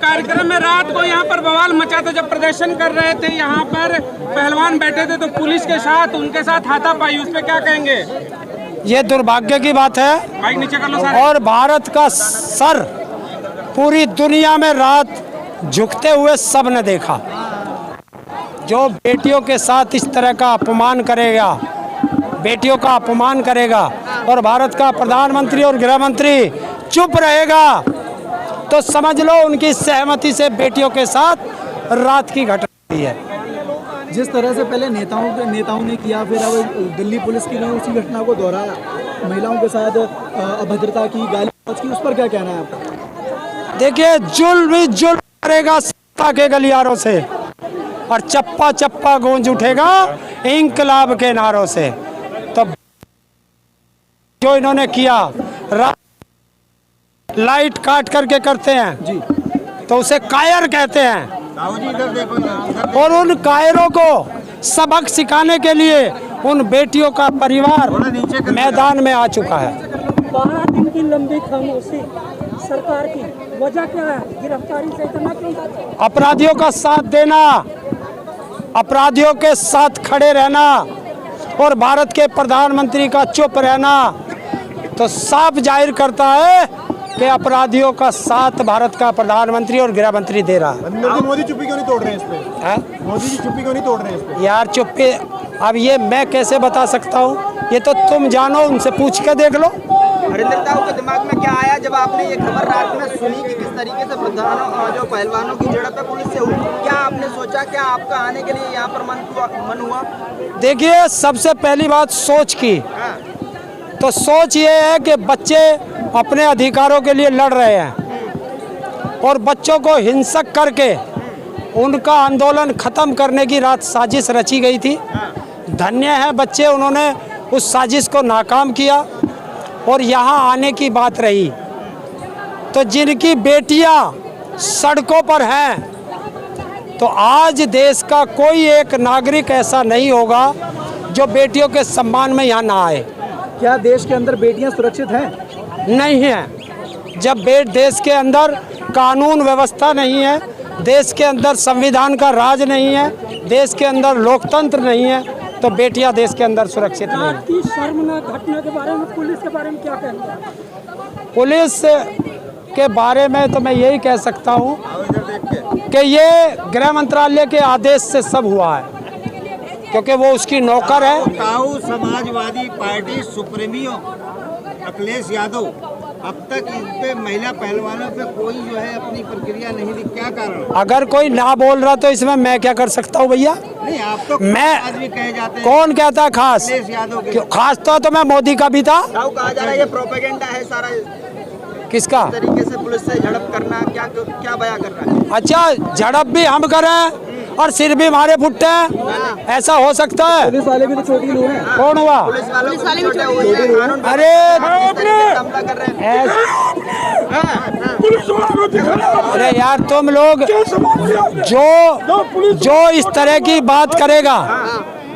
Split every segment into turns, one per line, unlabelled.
कार्यक्रम में रात को यहाँ पर बवाल मचा था जब प्रदर्शन कर रहे थे। यहाँ पर पहलवान बैठे थे तो पुलिस के साथ उनके साथ हाथापाई, उस पर क्या कहेंगे?
ये दुर्भाग्य की बात है।
माइक नीचे कर लो सर।
और भारत का सर पूरी दुनिया में रात झुकते हुए सब ने देखा। जो बेटियों के साथ इस तरह का अपमान करेगा, बेटियों का अपमान करेगा और भारत का प्रधानमंत्री और गृह मंत्री चुप रहेगा तो समझ लो उनकी सहमति से बेटियों के साथ रात की घटना हुई है।
जिस तरह से पहले नेताओं ने किया, फिर अब दिल्ली पुलिस की ने उसी घटना को दोहराया, महिलाओं के साथ अभद्रता की, गाली की, उस पर क्या कहना है आपका?
देखिए, जुल्म करेगा सत्ता के गलियारों से और चप्पा चप्पा गूंज उठेगा इंकलाब के नारों से। तो जो इन्होंने किया, लाइट काट करके करते हैं जी, तो उसे कायर कहते हैं। और उन कायरों को सबक सिखाने के लिए उन बेटियों का परिवार मैदान में आ चुका है।
12 दिन की लंबी खामोशी सरकार की वजह क्या है? गिरफ्तारी से इतना क्यों?
अपराधियों का साथ देना, अपराधियों के साथ खड़े रहना और भारत के प्रधानमंत्री का चुप रहना तो साफ जाहिर करता है कि अपराधियों का साथ भारत का प्रधानमंत्री और गृह मंत्री दे रहा है।
मोदी चुप्पी क्यों नहीं तोड़ रहे हैं इस पे? मोदी जी चुप्पी क्यों नहीं तोड़ रहे हैं इस पे?
यार चुप्पी, अब ये मैं कैसे बता सकता हूँ? ये तो तुम जानो, उनसे पूछ के देख लो।
हरिंदर साहब के दिमाग में क्या आया जब आपने ये खबर रात में सुनी कि किस तरीके से जो पहलवानों की झड़प है पुलिस से हुई? क्या आपने सोचा, क्या आपका आने के लिए यहाँ पर मन हुआ?
देखिए, सबसे पहली बात सोच की, तो सोच ये है कि बच्चे अपने अधिकारों के लिए लड़ रहे हैं और बच्चों को हिंसक करके उनका आंदोलन खत्म करने की रात साजिश रची गई थी। धन्य है बच्चे, उन्होंने उस साजिश को नाकाम किया और यहाँ आने की बात रही तो जिनकी बेटियाँ सड़कों पर हैं, तो आज देश का कोई एक नागरिक ऐसा नहीं होगा जो बेटियों के सम्मान में यहाँ ना आए।
क्या देश के अंदर बेटियां सुरक्षित हैं?
नहीं है। जब देश के अंदर कानून व्यवस्था नहीं है, देश के अंदर संविधान का राज नहीं है, देश के अंदर लोकतंत्र नहीं है, तो बेटियां देश के अंदर सुरक्षित नहीं है।
की शर्मनाक घटना के बारे में पुलिस के बारे में क्या कहेंगे?
पुलिस के बारे में तो मैं यही कह सकता हूं कि ये गृह मंत्रालय के आदेश से सब हुआ है, क्योंकि वो उसकी नौकर है।
समाजवादी पार्टी सुप्रीमो अखिलेश यादव अब तक इस पे महिला पहलवानों पे कोई जो है अपनी प्रक्रिया नहीं दी, क्या कारण?
अगर कोई ना बोल रहा तो इसमें मैं क्या कर सकता हूँ भैया?
नहीं, आप तो
मैं
आदमी कहे जाते हैं।
कौन कहता है खास?
अखिलेश यादव के।
क्यों खास? तो मैं मोदी का भी था।
कहा जा रहा है ये प्रोपेगेंडा है सारा,
किसका?
तरीके से पुलिस से झड़प करना, क्या बयां कर रहा है?
अच्छा, झड़प भी हम करें और सिर भी मारे फुटते हैं, ऐसा हो सकता है?
पुलिस वाले भी तो छोटी लोग हैं।
कौन हुआ?
पुलिस वाले भी छोटे हुए हैं, कानून
अरे
हमला कर रहे हैं।
अरे यार, तुम लोग जो इस तरह की बात करेगा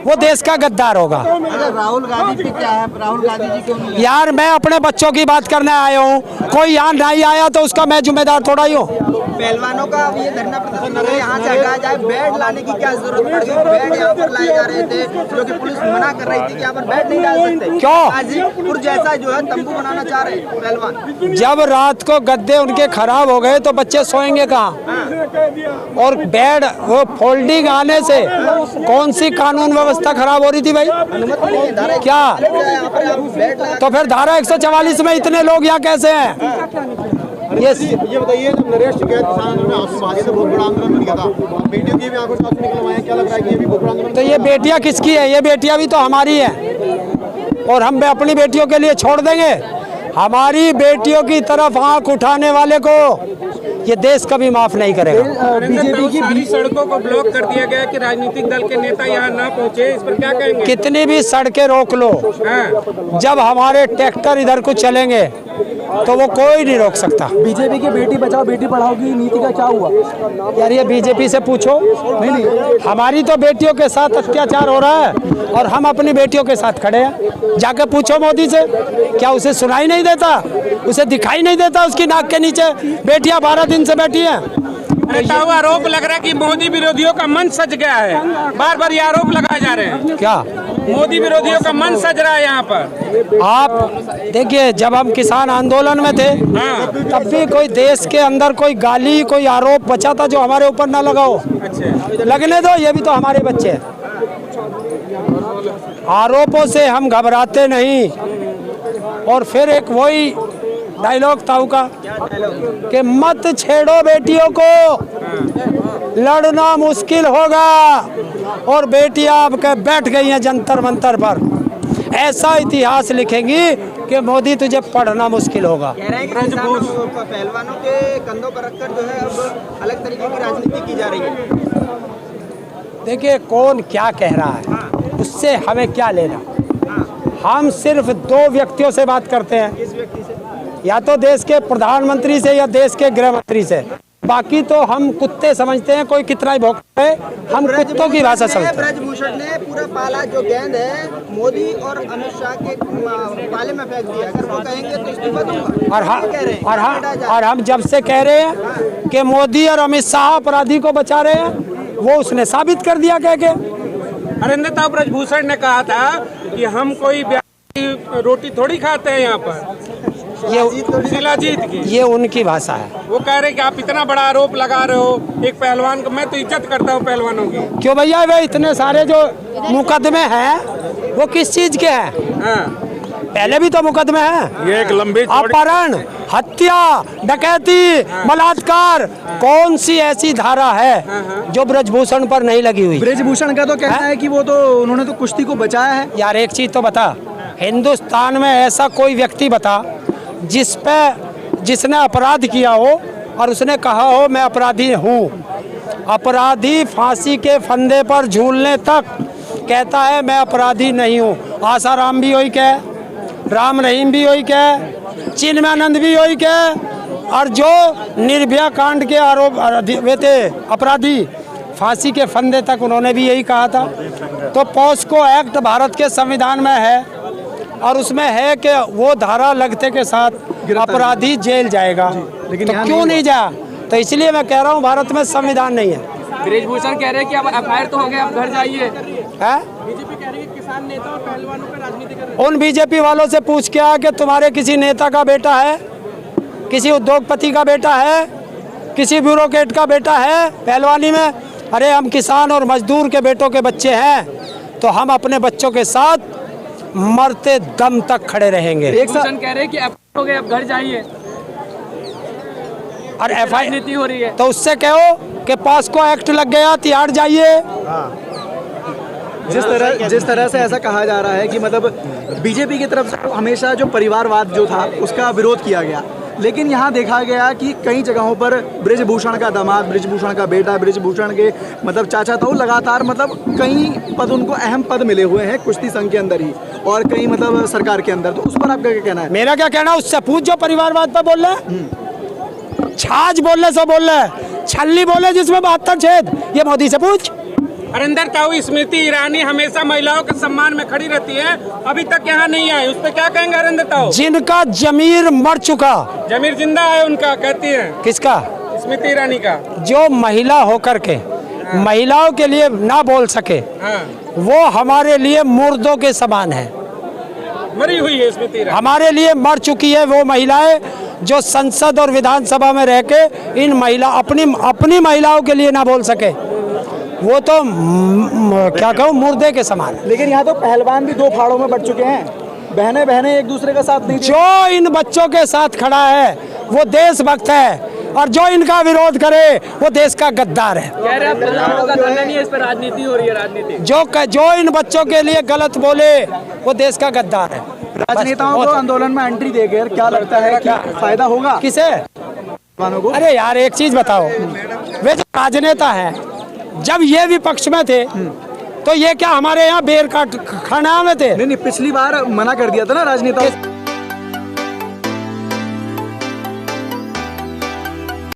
वो देश का गद्दार होगा।
राहुल गांधी पे क्या है? राहुल गांधी जी क्यों नहीं?
यार, मैं अपने बच्चों की बात करने आया हूँ, कोई यहाँ नहीं आया तो उसका मैं जिम्मेदार थोड़ा ही हूँ।
पहलवानों का अब ये धरना प्रदर्शन कर रहे हैं, यहाँ से हटाया जाए, बेड लाने की क्या जरूरत पड़ गई? बेड यहाँ पर लाए जा रहे थे, जो कि पुलिस मना कर रही थी कि यहाँ पर बेड नहीं डाल सकते।
क्यों?
गाजीपुर जैसा जो है तंबू बनाना चाह रहे हैं पहलवान।
जब रात को गद्दे उनके खराब हो गए तो बच्चे सोएंगे कहाँ? और बेड वो फोल्डिंग आने से कौन सी कानून व्यवस्था खराब हो रही थी भाई? क्या? तो फिर धारा 144 में इतने लोग यहाँ कैसे हैं?
ये बताइए, जब नरेश शिकायत किसान में आंसू बहा दिए थे, बहुत बड़ा आंदोलन बन गया था, बेटियों की भी आंखों से आंसू निकलवाए हैं, क्या लग रहा है कि ये भी बहुत बड़ा आंदोलन?
तो ये बेटियां किसकी है? ये बेटियां भी तो हमारी है और हम अपनी बेटियों के लिए छोड़ देंगे? हमारी बेटियों की तरफ आंख उठाने वाले को ये देश कभी माफ नहीं करेगा।
बीजेपी की सारी सड़कों को ब्लॉक कर दिया गया कि राजनीतिक दल के नेता यहाँ ना पहुँचे, इस पर क्या कहेंगे?
कितनी भी सड़कें रोक लो, जब हमारे ट्रैक्टर इधर को चलेंगे तो वो कोई नहीं रोक सकता।
बीजेपी की बेटी बचाओ बेटी पढ़ाओ की नीति का क्या हुआ?
यार, ये बीजेपी से पूछो। नहीं, हमारी तो बेटियों के साथ अत्याचार हो रहा है और हम अपनी बेटियों के साथ खड़े हैं। जाके पूछो मोदी से, क्या उसे सुनाई नहीं देता? उसे दिखाई नहीं देता उसकी नाक के नीचे बेटियां 12 दिन से बैठी हैं?
नेताओं का आरोप लग रहा है कि मोदी विरोधियों का मन सज गया है। बार बार ये आरोप लगाए जा रहे हैं।
क्या
मोदी विरोधियों का मन सज रहा है यहाँ पर।
आप देखिए, जब हम किसान आंदोलन में थे तब भी कोई देश के अंदर कोई गाली कोई आरोप बचा था जो हमारे ऊपर ना लगा हो।
अच्छा,
लगने दो, ये भी तो हमारे बच्चे हैं। आरोपों से हम घबराते नहीं। और फिर एक वही डायलॉग था का कि मत छेड़ो बेटियों को, लड़ना मुश्किल होगा। और बेटियां अब के बैठ गई हैं जंतर मंतर पर। ऐसा इतिहास लिखेंगी कि मोदी तुझे पढ़ना मुश्किल होगा।
कह रहे हैं कि किसानों पहलवानों के कंधों पर रखकर जो है अब अलग तरीके की राजनीति की जा रही है।
देखिए, कौन क्या कह रहा है उससे हमें क्या लेना। हम सिर्फ दो व्यक्तियों से बात करते हैं,
किस व्यक्ति से?
या तो देश के प्रधानमंत्री से या देश के गृह मंत्री से। बाकी तो हम कुत्ते समझते हैं, कोई कितना ही भौंकता है, हम कुत्तों की भाषा समझते हैं।
ब्रजभूषण ने पूरा पाला जो गेंद है मोदी और अमित शाह के पाले में फेंक दिया। अगर वो कहेंगे तो इस्तीफा दूंगा।
और हम जब से कह रहे हैं कि मोदी और अमित शाह अपराधी को बचा रहे हैं, वो उसने साबित कर दिया कह के।
अरे नेता ब्रजभूषण ने कहा था कि हम कोई रोटी थोड़ी खाते हैं यहाँ पर, ये शिलाजीत की,
ये उनकी भाषा है।
वो कह रहे कि आप इतना बड़ा आरोप लगा रहे हो एक पहलवान को। मैं तो इज्जत करता हूँ पहलवानों की।
क्यों भैया, वे इतने सारे जो मुकदमे हैं वो किस चीज के हैं?
हाँ।
पहले भी तो मुकदमे हैं।
ये एक लंबी
अपहरण, हत्या, डकैती, बलात्कार, कौन सी ऐसी धारा है जो ब्रजभूषण पर नहीं लगी हुई?
ब्रजभूषण का तो कहना है कि वो तो उन्होंने तो कुश्ती को बचाया है।
यार एक चीज तो बता, हिंदुस्तान में ऐसा कोई व्यक्ति बता जिसने अपराध किया हो और उसने कहा हो मैं अपराधी हूँ। अपराधी फांसी के फंदे पर झूलने तक कहता है मैं अपराधी नहीं हूँ। आसाराम भी वही कहे, राम रहीम भी वही कहे, चिन्मयानंद भी वही कहे, और जो निर्भया कांड के आरोप वे थे अपराधी, फांसी के फंदे तक उन्होंने भी यही कहा था। तो पॉस्को एक्ट भारत के संविधान में है और उसमें है कि वो धारा लगते के साथ अपराधी जेल जाएगा।
लेकिन
तो क्यों नहीं जा? तो इसलिए मैं कह रहा हूँ भारत में संविधान नहीं है।
ब्रजभूषण कह रहे हैं कि अब एफआईआर तो हो गया, अब घर जाइए।
बीजेपी कह रही है किसान नेता और पहलवानों पर राजनीति कर रहे हैं।
उन बीजेपी वालों से पूछ के आ कि तुम्हारे किसी नेता का बेटा है, किसी उद्योगपति का बेटा है, किसी ब्यूरोक्रेट का बेटा है पहलवानी में? अरे हम किसान और मजदूर के बेटों के बच्चे हैं, तो हम अपने बच्चों के साथ मरते दम तक खड़े रहेंगे।
एक कह रहे हैं कि अब हो गया, अब घर जाइए
और
राजनीति हो रही है।
तो उससे कहो कि पॉस्को एक्ट लग गया, तिहाड़ जाइए।
जिस तरह से ऐसा कहा जा रहा है कि मतलब बीजेपी की तरफ से हमेशा जो परिवारवाद जो था उसका विरोध किया गया, लेकिन यहाँ देखा गया कि कई जगहों पर ब्रजभूषण का दामाद, ब्रजभूषण का बेटा, ब्रजभूषण के मतलब चाचा तो लगातार मतलब कई पद उनको अहम पद मिले हुए हैं कुश्ती संघ के अंदर ही और कई मतलब सरकार के अंदर। तो उस पर आपका क्या कहना है?
मेरा क्या कहना है, उससे पूछ जो परिवारवाद पर बोल रहे हैं। छाछ बोलने से बोल रहे हैं, छल्ली बोले जिसमें 72 छेद, ये मोदी से पूछ।
हरिंदर ताऊ स्मृति ईरानी हमेशा महिलाओं के सम्मान में खड़ी रहती है, अभी तक यहाँ नहीं आए, उस पर क्या कहेंगे हरिंदर ताऊ?
जिनका जमीर मर चुका,
जमीर जिंदा है उनका, कहती है।
किसका?
स्मृति ईरानी का।
जो महिला होकर के महिलाओं के लिए ना बोल सके, वो हमारे लिए मुर्दों के समान है।
मरी हुई है स्मृति ईरानी,
हमारे लिए मर चुकी है वो महिलाएं जो संसद और विधानसभा में रह के इन अपनी महिलाओं के लिए ना बोल सके। वो तो क्या कहूँ, मुर्दे के समान है।
लेकिन यहाँ तो पहलवान भी दो फाड़ों में बढ़ चुके हैं, बहनें बहनें एक दूसरे का साथ नहीं।
जो इन बच्चों के साथ खड़ा है वो देशभक्त है, और जो इनका विरोध करे वो देश का गद्दार है।
कह रहे हैं पहलवानों का धंधा नहीं है, इस पर राजनीति हो रही है। राजनीति
जो इन बच्चों के लिए गलत बोले वो देश का गद्दार है।
राजनेताओं को आंदोलन में एंट्री देकर क्या लगता है कि फायदा होगा
किसे?
को?
अरे यार एक चीज बताओ, वे जो राजनेता है जब ये विपक्ष में थे तो ये क्या हमारे यहाँ बेर काट खाना में थे?
नहीं, पिछली बार मना कर दिया था ना राजनेताओं।